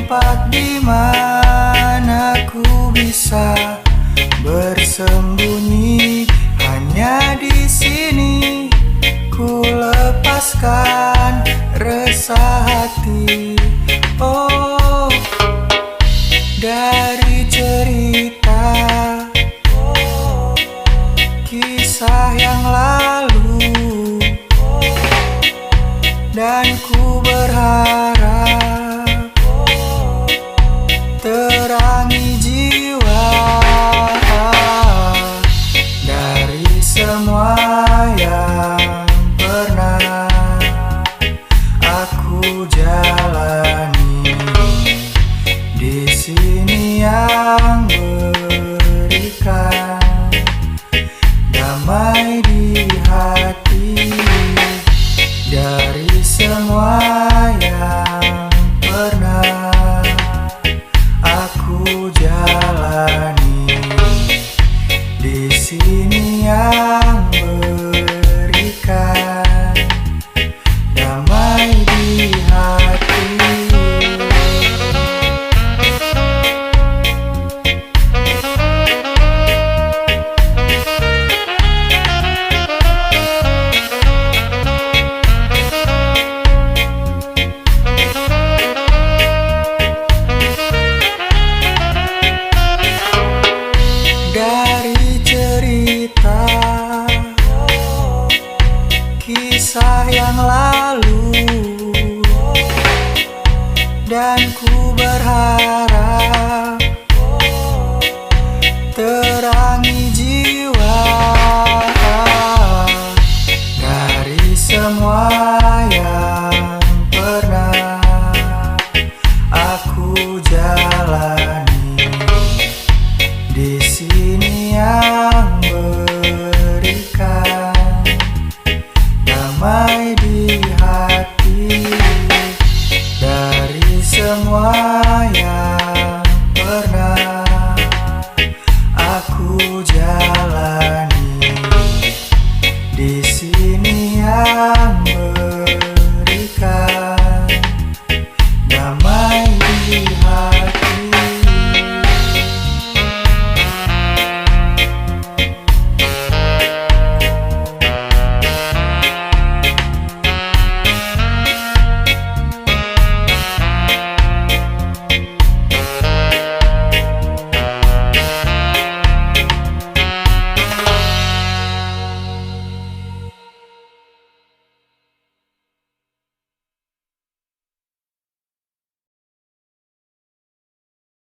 tempat di mana ku bisa bersembunyi. Hanya di sini ku lepaskan resah hati. Oh, dari cerita kisah yang lalu, dan ku berharap terangi jiwa dari semua yang pernah aku jalani. Di sini yang berikan damai di hati dari semua yang pernah aku jalani. Di sini yang berikan damai di hati. Dari cerita kisah yang lalu, dan ku berharap terangi jiwa dari semua yang pernah aku jalani. Di sini yang berikan damai di hati dari semua yang pernah